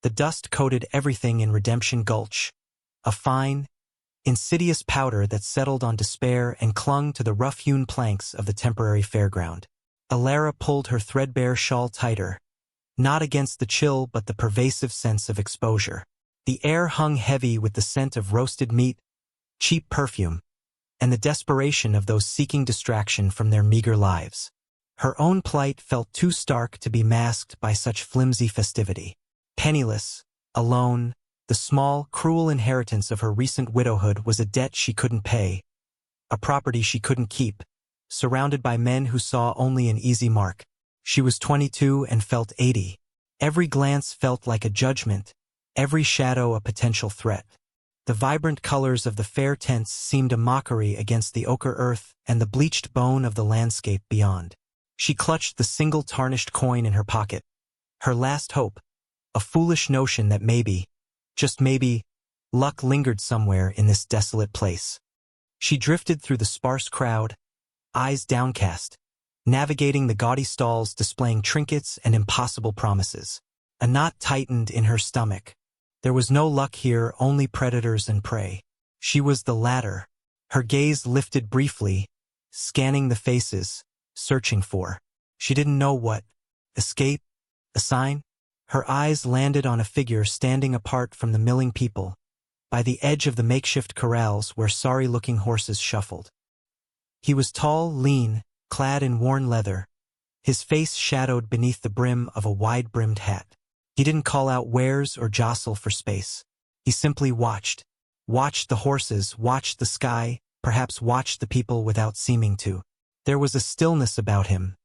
The dust coated everything in Redemption Gulch, a fine, insidious powder that settled on despair and clung to the rough-hewn planks of the temporary fairground. Alara pulled her threadbare shawl tighter, not against the chill but the pervasive sense of exposure. The air hung heavy with the scent of roasted meat, cheap perfume, and the desperation of those seeking distraction from their meager lives. Her own plight felt too stark to be masked by such flimsy festivity. Penniless, alone, the small, cruel inheritance of her recent widowhood was a debt she couldn't pay, a property she couldn't keep, surrounded by men who saw only an easy mark. She was 22 and felt 80. Every glance felt like a judgment, every shadow a potential threat. The vibrant colors of the fair tents seemed a mockery against the ochre earth and the bleached bone of the landscape beyond. She clutched the single tarnished coin in her pocket. Her last hope, a foolish notion that maybe, just maybe, luck lingered somewhere in this desolate place. She drifted through the sparse crowd, eyes downcast, navigating the gaudy stalls displaying trinkets and impossible promises. A knot tightened in her stomach. There was no luck here, only predators and prey. She was the latter. Her gaze lifted briefly, scanning the faces, searching for. She didn't know what. Escape? A sign? Her eyes landed on a figure standing apart from the milling people, by the edge of the makeshift corrals where sorry-looking horses shuffled. He was tall, lean, clad in worn leather, his face shadowed beneath the brim of a wide-brimmed hat. He didn't call out wares or jostle for space. He simply watched. Watched the horses, watched the sky, perhaps watched the people without seeming to. There was a stillness about him,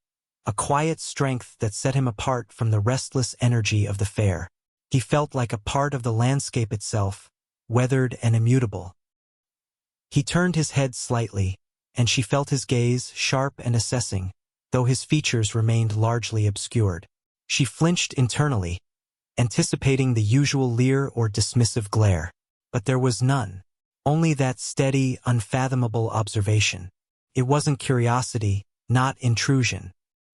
a quiet strength that set him apart from the restless energy of the fair. He felt like a part of the landscape itself, weathered and immutable. He turned his head slightly, and she felt his gaze, sharp and assessing, though his features remained largely obscured. She flinched internally, anticipating the usual leer or dismissive glare. But there was none. Only that steady, unfathomable observation. It wasn't curiosity, not intrusion.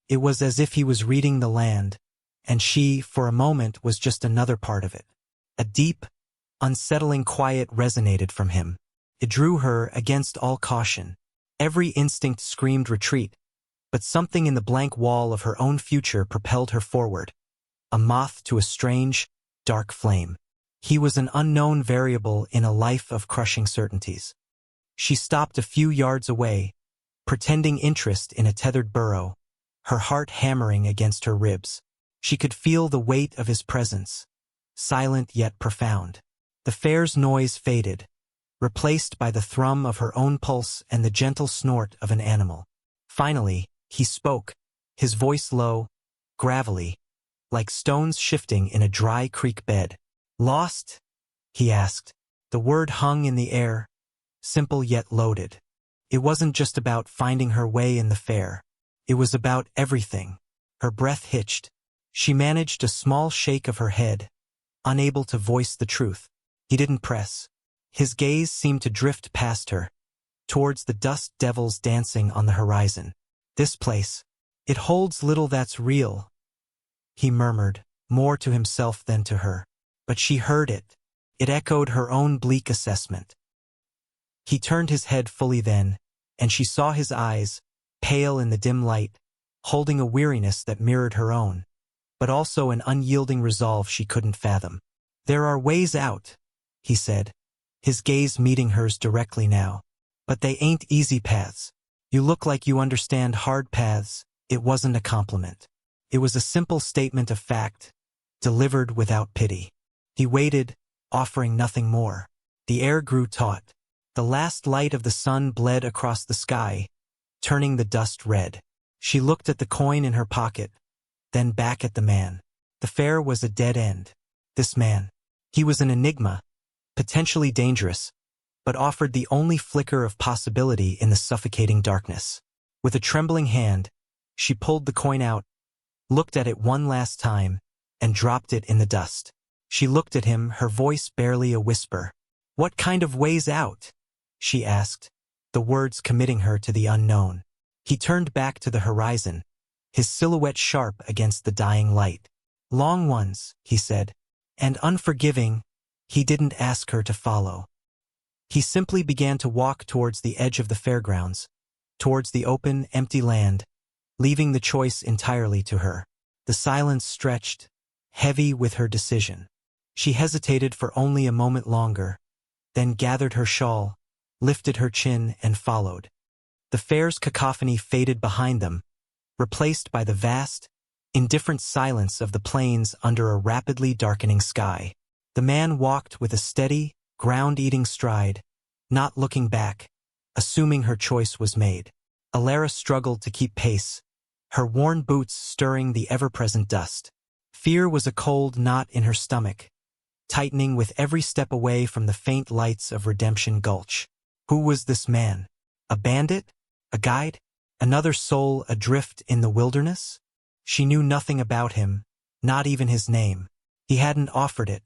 It was as if he was reading the land, and she, for a moment, was just another part of it. A deep, unsettling quiet resonated from him. It drew her against all caution. Every instinct screamed retreat, but something in the blank wall of her own future propelled her forward. A moth to a strange, dark flame. He was an unknown variable in a life of crushing certainties. She stopped a few yards away, pretending interest in a tethered burrow, her heart hammering against her ribs. She could feel the weight of his presence, silent yet profound. The fair's noise faded, replaced by the thrum of her own pulse and the gentle snort of an animal. Finally, he spoke, his voice low, gravelly, like stones shifting in a dry creek bed. "Lost?" he asked. The word hung in the air, simple yet loaded. It wasn't just about finding her way in the fair. It was about everything. Her breath hitched. She managed a small shake of her head, unable to voice the truth. He didn't press. His gaze seemed to drift past her, towards the dust devils dancing on the horizon. "This place, it holds little that's real," he murmured, more to himself than to her. But she heard it. It echoed her own bleak assessment. He turned his head fully then, and she saw his eyes, pale in the dim light, holding a weariness that mirrored her own, but also an unyielding resolve she couldn't fathom. "There are ways out," he said, his gaze meeting hers directly now. "But they ain't easy paths. You look like you understand hard paths." It wasn't a compliment. It was a simple statement of fact, delivered without pity. He waited, offering nothing more. The air grew taut. The last light of the sun bled across the sky, turning the dust red. She looked at the coin in her pocket, then back at the man. The fair was a dead end. This man. He was an enigma, potentially dangerous, but offered the only flicker of possibility in the suffocating darkness. With a trembling hand, she pulled the coin out, looked at it one last time, and dropped it in the dust. She looked at him, her voice barely a whisper. "What kind of ways out?" she asked, the words committing her to the unknown. He turned back to the horizon, his silhouette sharp against the dying light. "Long ones," he said, and unforgiving, he didn't ask her to follow. He simply began to walk towards the edge of the fairgrounds, towards the open, empty land, leaving the choice entirely to her. The silence stretched, heavy with her decision. She hesitated for only a moment longer, then gathered her shawl, lifted her chin, and followed. The fair's cacophony faded behind them, replaced by the vast, indifferent silence of the plains under a rapidly darkening sky. The man walked with a steady, ground-eating stride, not looking back, assuming her choice was made. Alara struggled to keep pace, her worn boots stirring the ever-present dust. Fear was a cold knot in her stomach, tightening with every step away from the faint lights of Redemption Gulch. Who was this man? A bandit? A guide? Another soul adrift in the wilderness? She knew nothing about him, not even his name. He hadn't offered it,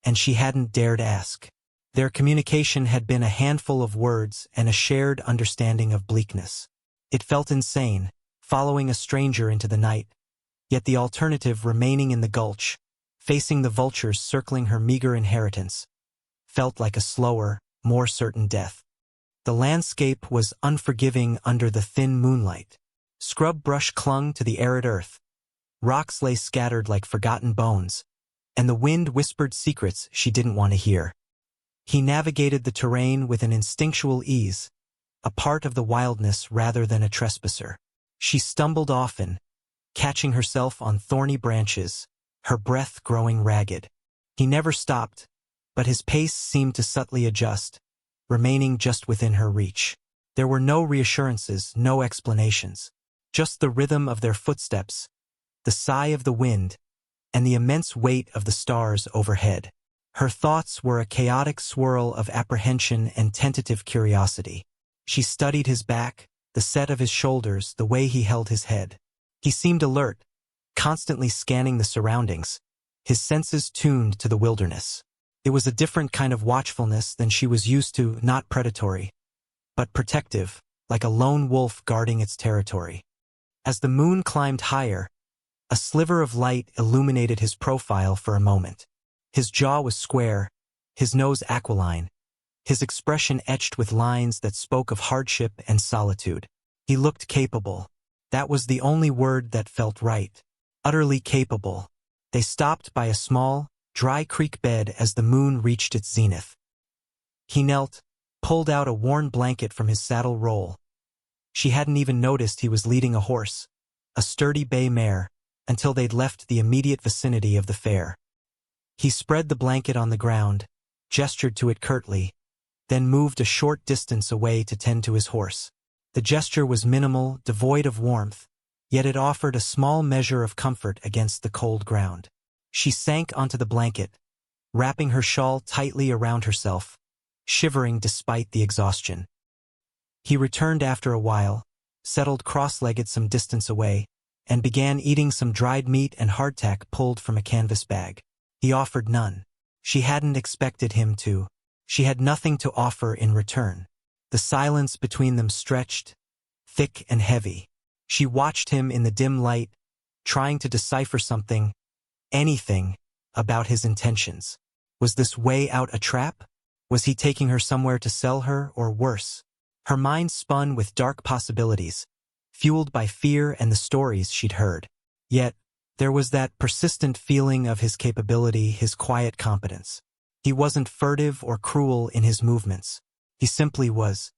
and she hadn't dared ask. Their communication had been a handful of words and a shared understanding of bleakness. It felt insane, following a stranger into the night, yet the alternative remaining in the gulch, facing the vultures circling her meager inheritance, felt like a slower, more certain death. The landscape was unforgiving under the thin moonlight. Scrub brush clung to the arid earth. Rocks lay scattered like forgotten bones, and the wind whispered secrets she didn't want to hear. He navigated the terrain with an instinctual ease, a part of the wildness rather than a trespasser. She stumbled often, catching herself on thorny branches, her breath growing ragged. He never stopped, but his pace seemed to subtly adjust, remaining just within her reach. There were no reassurances, no explanations, just the rhythm of their footsteps, the sigh of the wind, and the immense weight of the stars overhead. Her thoughts were a chaotic swirl of apprehension and tentative curiosity. She studied his back, the set of his shoulders, the way he held his head. He seemed alert, constantly scanning the surroundings, his senses tuned to the wilderness. It was a different kind of watchfulness than she was used to, not predatory, but protective, like a lone wolf guarding its territory. As the moon climbed higher, a sliver of light illuminated his profile for a moment. His jaw was square, his nose aquiline, his expression etched with lines that spoke of hardship and solitude. He looked capable. That was the only word that felt right. Utterly capable. They stopped by a small, dry creek bed as the moon reached its zenith. He knelt, pulled out a worn blanket from his saddle roll. She hadn't even noticed he was leading a horse, a sturdy bay mare, until they'd left the immediate vicinity of the fair. He spread the blanket on the ground, gestured to it curtly, then moved a short distance away to tend to his horse. The gesture was minimal, devoid of warmth, yet it offered a small measure of comfort against the cold ground. She sank onto the blanket, wrapping her shawl tightly around herself, shivering despite the exhaustion. He returned after a while, settled cross-legged some distance away, and began eating some dried meat and hardtack pulled from a canvas bag. He offered none. She hadn't expected him to. She had nothing to offer in return. The silence between them stretched, thick and heavy. She watched him in the dim light, trying to decipher something, anything, about his intentions. Was this way out a trap? Was he taking her somewhere to sell her, or worse? Her mind spun with dark possibilities, fueled by fear and the stories she'd heard. Yet, there was that persistent feeling of his capability, his quiet competence. He wasn't furtive or cruel in his movements. He simply was.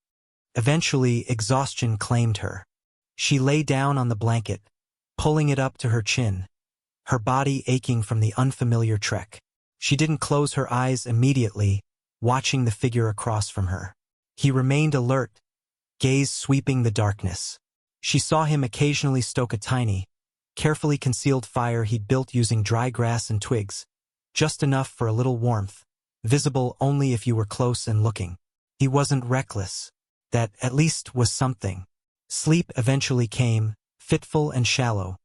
Eventually, exhaustion claimed her. She lay down on the blanket, pulling it up to her chin, her body aching from the unfamiliar trek. She didn't close her eyes immediately, watching the figure across from her. He remained alert, gaze sweeping the darkness. She saw him occasionally stoke a tiny, carefully concealed fire he'd built using dry grass and twigs, just enough for a little warmth, visible only if you were close and looking. He wasn't reckless. That, at least, was something. Sleep eventually came, fitful and shallow,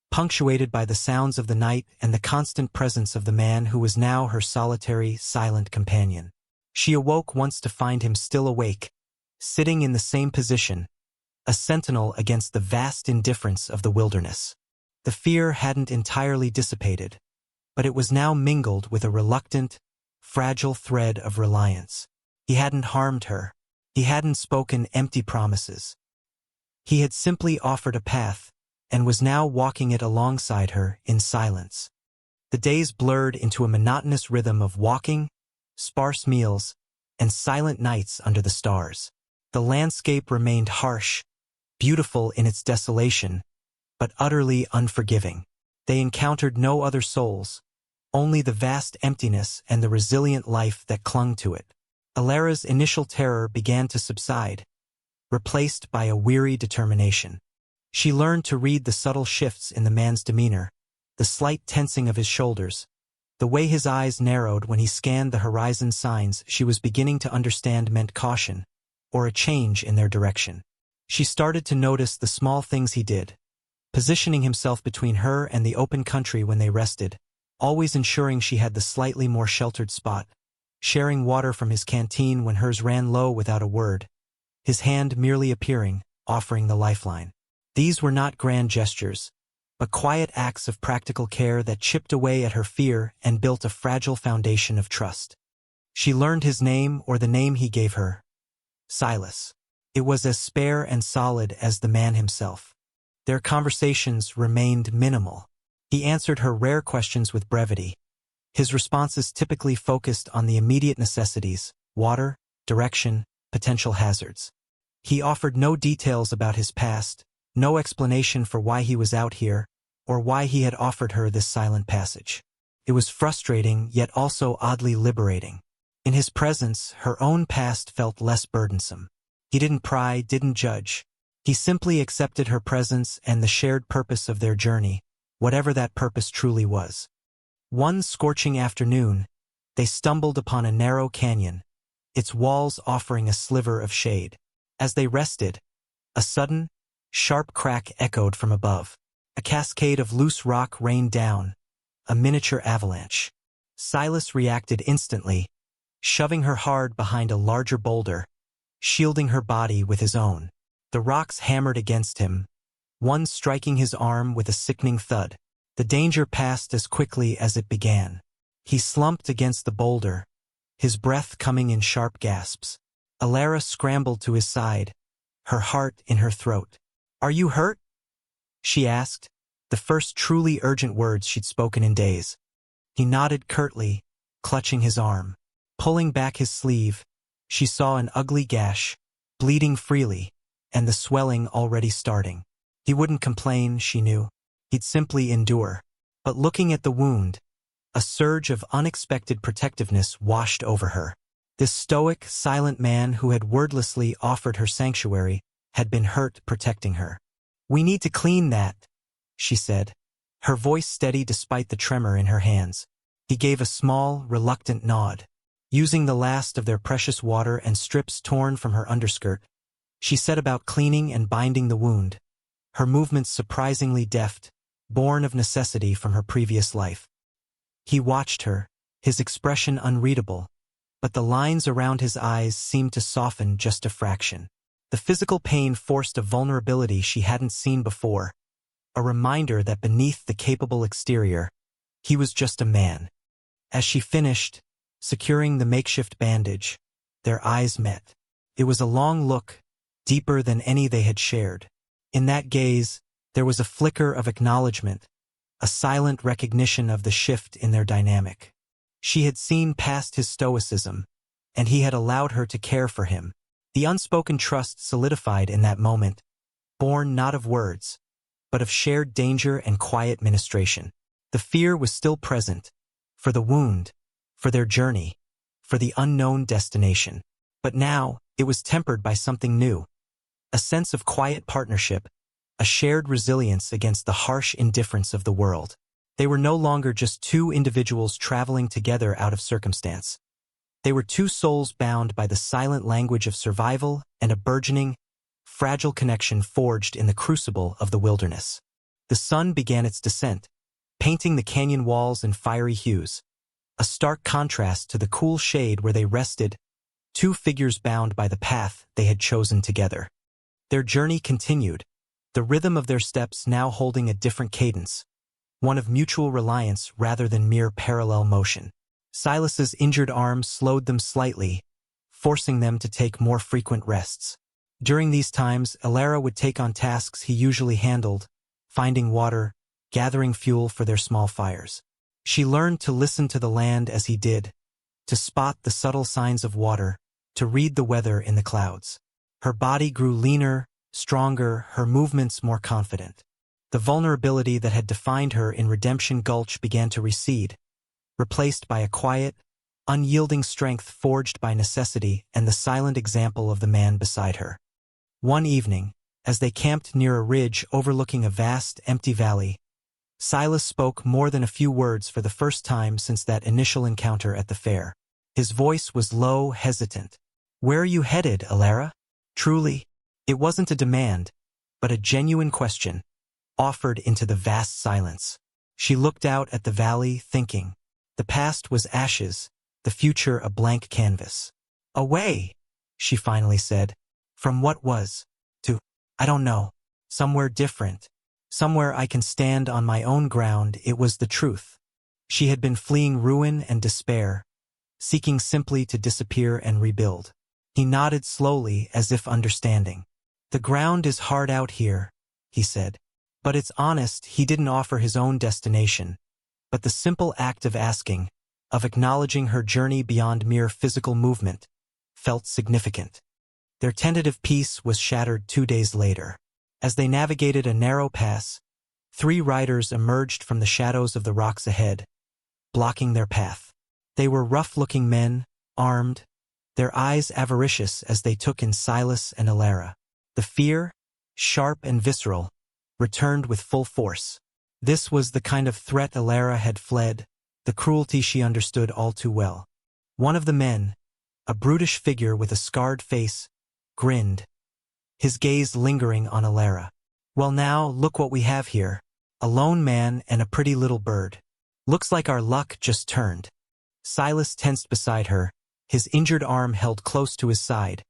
punctuated by the sounds of the night and the constant presence of the man who was now her solitary, silent companion. She awoke once to find him still awake, sitting in the same position, a sentinel against the vast indifference of the wilderness. The fear hadn't entirely dissipated, but it was now mingled with a reluctant, fragile thread of reliance. He hadn't harmed her. He hadn't spoken empty promises. He had simply offered a path, and was now walking it alongside her in silence. The days blurred into a monotonous rhythm of walking, sparse meals, and silent nights under the stars. The landscape remained harsh, beautiful in its desolation, but utterly unforgiving. They encountered no other souls, only the vast emptiness and the resilient life that clung to it. Alara's initial terror began to subside, replaced by a weary determination. She learned to read the subtle shifts in the man's demeanor, the slight tensing of his shoulders, the way his eyes narrowed when he scanned the horizon. Signs she was beginning to understand meant caution, or a change in their direction. She started to notice the small things he did, positioning himself between her and the open country when they rested, always ensuring she had the slightly more sheltered spot, sharing water from his canteen when hers ran low without a word, his hand merely appearing, offering the lifeline. These were not grand gestures, but quiet acts of practical care that chipped away at her fear and built a fragile foundation of trust. She learned his name, or the name he gave her: Silas. It was as spare and solid as the man himself. Their conversations remained minimal. He answered her rare questions with brevity, his responses typically focused on the immediate necessities: water, direction, potential hazards. He offered no details about his past, no explanation for why he was out here, or why he had offered her this silent passage. It was frustrating, yet also oddly liberating. In his presence, her own past felt less burdensome. He didn't pry, didn't judge. He simply accepted her presence and the shared purpose of their journey, whatever that purpose truly was. One scorching afternoon, they stumbled upon a narrow canyon, its walls offering a sliver of shade. As they rested, a sudden, sharp crack echoed from above. A cascade of loose rock rained down, a miniature avalanche. Silas reacted instantly, shoving her hard behind a larger boulder, shielding her body with his own. The rocks hammered against him, one striking his arm with a sickening thud. The danger passed as quickly as it began. He slumped against the boulder, his breath coming in sharp gasps. Alara scrambled to his side, her heart in her throat. "Are you hurt?" she asked, the first truly urgent words she'd spoken in days. He nodded curtly, clutching his arm. Pulling back his sleeve, she saw an ugly gash, bleeding freely, and the swelling already starting. He wouldn't complain, she knew. He'd simply endure. But looking at the wound, a surge of unexpected protectiveness washed over her. This stoic, silent man who had wordlessly offered her sanctuary had been hurt protecting her. "We need to clean that," she said, her voice steady despite the tremor in her hands. He gave a small, reluctant nod. Using the last of their precious water and strips torn from her underskirt, she set about cleaning and binding the wound, her movements surprisingly deft, born of necessity from her previous life. He watched her, his expression unreadable, but the lines around his eyes seemed to soften just a fraction. The physical pain forced a vulnerability she hadn't seen before, a reminder that beneath the capable exterior, he was just a man. As she finished, securing the makeshift bandage, their eyes met. It was a long look, deeper than any they had shared. In that gaze, there was a flicker of acknowledgement, a silent recognition of the shift in their dynamic. She had seen past his stoicism, and he had allowed her to care for him. The unspoken trust solidified in that moment, born not of words, but of shared danger and quiet ministration. The fear was still present, for the wound, for their journey, for the unknown destination. But now, it was tempered by something new. A sense of quiet partnership, a shared resilience against the harsh indifference of the world. They were no longer just two individuals traveling together out of circumstance. They were two souls bound by the silent language of survival and a burgeoning, fragile connection forged in the crucible of the wilderness. The sun began its descent, painting the canyon walls in fiery hues, a stark contrast to the cool shade where they rested, two figures bound by the path they had chosen together. Their journey continued, the rhythm of their steps now holding a different cadence, one of mutual reliance rather than mere parallel motion. Silas's injured arm slowed them slightly, forcing them to take more frequent rests. During these times, Alara would take on tasks he usually handled, finding water, gathering fuel for their small fires. She learned to listen to the land as he did, to spot the subtle signs of water, to read the weather in the clouds. Her body grew leaner, stronger, her movements more confident. The vulnerability that had defined her in Redemption Gulch began to recede, replaced by a quiet, unyielding strength forged by necessity and the silent example of the man beside her. One evening, as they camped near a ridge overlooking a vast, empty valley, Silas spoke more than a few words for the first time since that initial encounter at the fair. His voice was low, hesitant. "Where are you headed, Alara?" Truly, it wasn't a demand, but a genuine question, offered into the vast silence. She looked out at the valley, thinking. The past was ashes, the future a blank canvas. "Away," she finally said. "From what was? To, I don't know. Somewhere different. Somewhere I can stand on my own ground." It was the truth. She had been fleeing ruin and despair, seeking simply to disappear and rebuild. He nodded slowly, as if understanding. "The ground is hard out here," he said. But it's honest, he didn't offer his own destination, but the simple act of asking, of acknowledging her journey beyond mere physical movement, felt significant. Their tentative peace was shattered 2 days later. As they navigated a narrow pass, 3 riders emerged from the shadows of the rocks ahead, blocking their path. They were rough-looking men, armed, their eyes avaricious as they took in Silas and Alara. The fear, sharp and visceral, returned with full force. This was the kind of threat Alara had fled, the cruelty she understood all too well. One of the men, a brutish figure with a scarred face, grinned, his gaze lingering on Alara. "Well now, look what we have here. A lone man and a pretty little bird. Looks like our luck just turned." Silas tensed beside her, his injured arm held close to his side,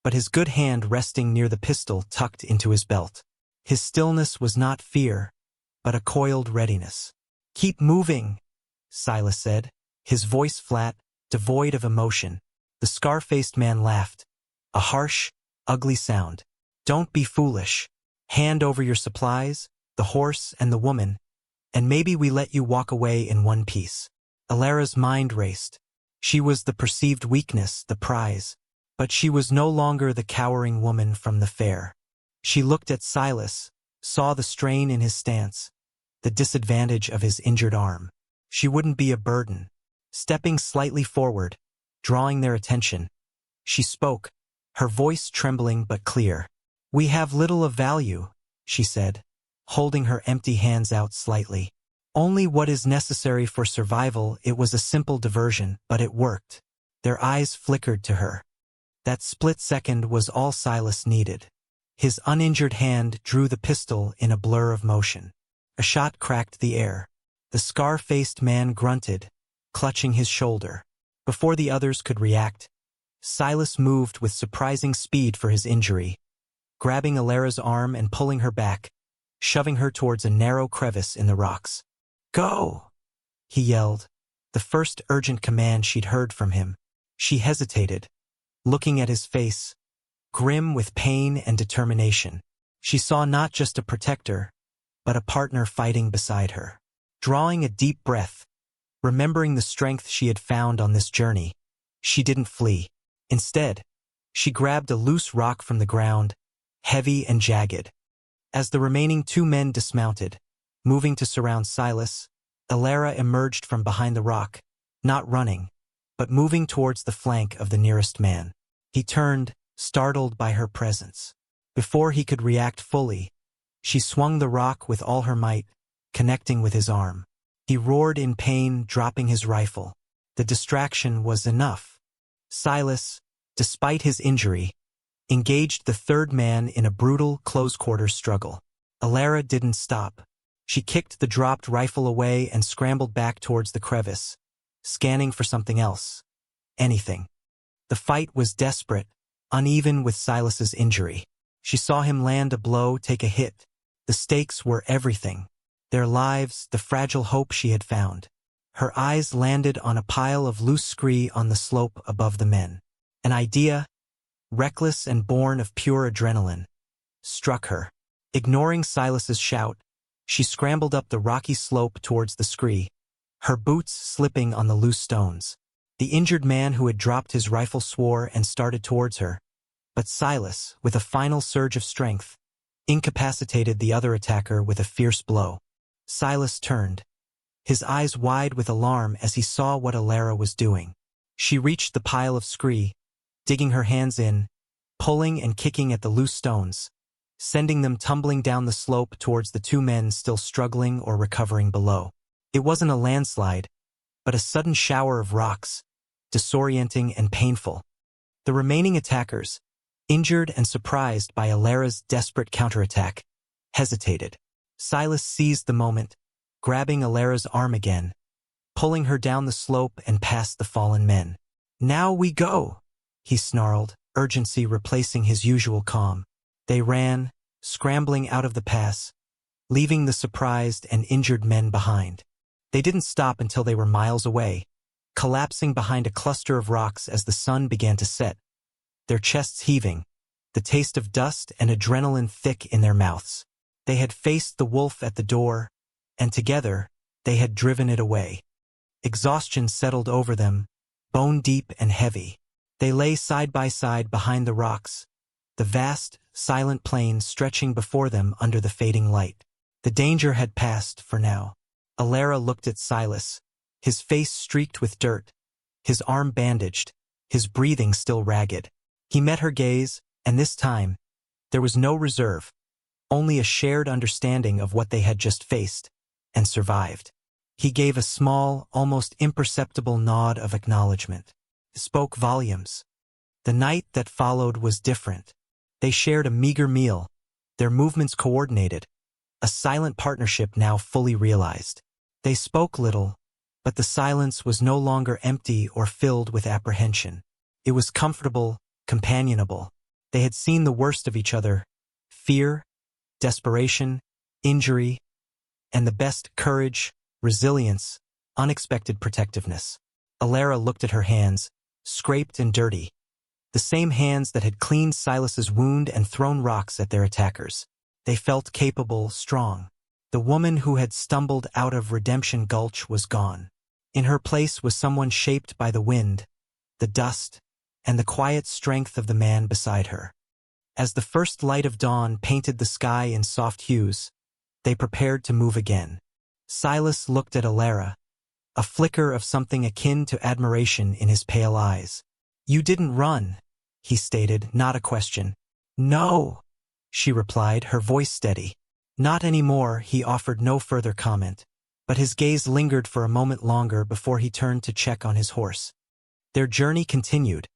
but his good hand resting near the pistol tucked into his belt. His stillness was not fear, but a coiled readiness. "Keep moving," Silas said, his voice flat, devoid of emotion. The scar-faced man laughed, a harsh, ugly sound. "Don't be foolish. Hand over your supplies, the horse and the woman, and maybe we let you walk away in one piece." Alara's mind raced. She was the perceived weakness, the prize, but she was no longer the cowering woman from the fair. She looked at Silas, saw the strain in his stance, the disadvantage of his injured arm. She wouldn't be a burden. Stepping slightly forward, drawing their attention, she spoke, her voice trembling but clear. "We have little of value," she said, holding her empty hands out slightly. "Only what is necessary for survival." It was a simple diversion, but it worked. Their eyes flickered to her. That split second was all Silas needed. His uninjured hand drew the pistol in a blur of motion. A shot cracked the air. The scar-faced man grunted, clutching his shoulder. Before the others could react, Silas moved with surprising speed for his injury, grabbing Alara's arm and pulling her back, shoving her towards a narrow crevice in the rocks. "Go!" he yelled, the first urgent command she'd heard from him. She hesitated, looking at his face, grim with pain and determination. She saw not just a protector, but a partner fighting beside her. Drawing a deep breath, remembering the strength she had found on this journey, she didn't flee. Instead, she grabbed a loose rock from the ground, heavy and jagged. As the remaining 2 men dismounted, moving to surround Silas, Alara emerged from behind the rock, not running, but moving towards the flank of the nearest man. He turned, startled by her presence. Before he could react fully, she swung the rock with all her might, connecting with his arm. He roared in pain, dropping his rifle. The distraction was enough. Silas, despite his injury, engaged the 3rd man in a brutal, close-quarters struggle. Alara didn't stop. She kicked the dropped rifle away and scrambled back towards the crevice, scanning for something else. Anything. The fight was desperate, uneven with Silas's injury. She saw him land a blow, take a hit. The stakes were everything. their lives, the fragile hope she had found. Her eyes landed on a pile of loose scree on the slope above the men. An idea, reckless and born of pure adrenaline, struck her. Ignoring Silas's shout, she scrambled up the rocky slope towards the scree, her boots slipping on the loose stones. The injured man who had dropped his rifle swore and started towards her, but Silas, with a final surge of strength, incapacitated the other attacker with a fierce blow. Silas turned, his eyes wide with alarm as he saw what Alara was doing. She reached the pile of scree, digging her hands in, pulling and kicking at the loose stones, sending them tumbling down the slope towards the two men still struggling or recovering below. It wasn't a landslide, but a sudden shower of rocks, disorienting and painful. The remaining attackers, injured and surprised by Alara's desperate counterattack, hesitated. Silas seized the moment, grabbing Alara's arm again, pulling her down the slope and past the fallen men. "Now we go," he snarled, urgency replacing his usual calm. They ran, scrambling out of the pass, leaving the surprised and injured men behind. They didn't stop until they were miles away, collapsing behind a cluster of rocks as the sun began to set, their chests heaving, the taste of dust and adrenaline thick in their mouths. They had faced the wolf at the door, and together, they had driven it away. Exhaustion settled over them, bone-deep and heavy. They lay side by side behind the rocks, the vast, silent plain stretching before them under the fading light. The danger had passed for now. Alara looked at Silas, his face streaked with dirt, his arm bandaged, his breathing still ragged. He met her gaze, and this time, there was no reserve, only a shared understanding of what they had just faced and survived. He gave a small, almost imperceptible nod of acknowledgement. It spoke volumes. The night that followed was different. They shared a meager meal, their movements coordinated, a silent partnership now fully realized. They spoke little, but the silence was no longer empty or filled with apprehension. It was comfortable, companionable. They had seen the worst of each other: fear, desperation, injury, and the best: courage, resilience, unexpected protectiveness. Alara looked at her hands, scraped and dirty, the same hands that had cleaned Silas's wound and thrown rocks at their attackers. They felt capable, strong. The woman who had stumbled out of Redemption Gulch was gone. In her place was someone shaped by the wind, the dust, and the quiet strength of the man beside her. As the first light of dawn painted the sky in soft hues, they prepared to move again. Silas looked at Alara, a flicker of something akin to admiration in his pale eyes. "You didn't run," he stated, not a question. "No," she replied, her voice steady. "Not anymore." He offered no further comment, but his gaze lingered for a moment longer before he turned to check on his horse. Their journey continued,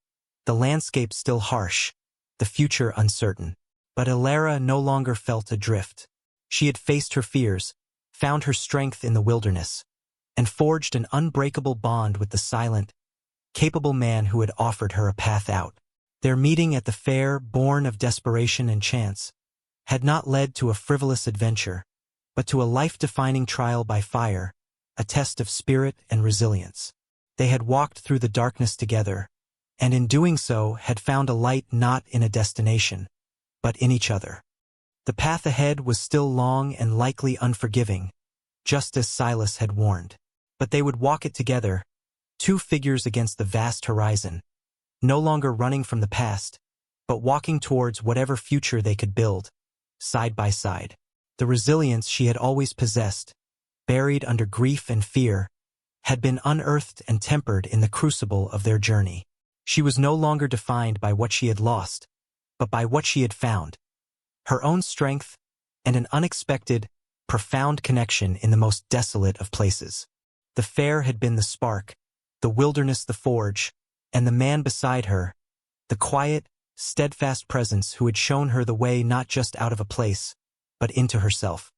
the landscape still harsh, the future uncertain. But Alara no longer felt adrift. She had faced her fears, found her strength in the wilderness, and forged an unbreakable bond with the silent, capable man who had offered her a path out. Their meeting at the fair, born of desperation and chance, had not led to a frivolous adventure, but to a life-defining trial by fire, a test of spirit and resilience. They had walked through the darkness together, and in doing so had found a light not in a destination, but in each other. The path ahead was still long and likely unforgiving, just as Silas had warned. But they would walk it together, two figures against the vast horizon, no longer running from the past, but walking towards whatever future they could build, side by side. The resilience she had always possessed, buried under grief and fear, had been unearthed and tempered in the crucible of their journey. She was no longer defined by what she had lost, but by what she had found: her own strength and an unexpected, profound connection in the most desolate of places. The fair had been the spark, the wilderness the forge, and the man beside her, the quiet, steadfast presence who had shown her the way not just out of a place, but into herself.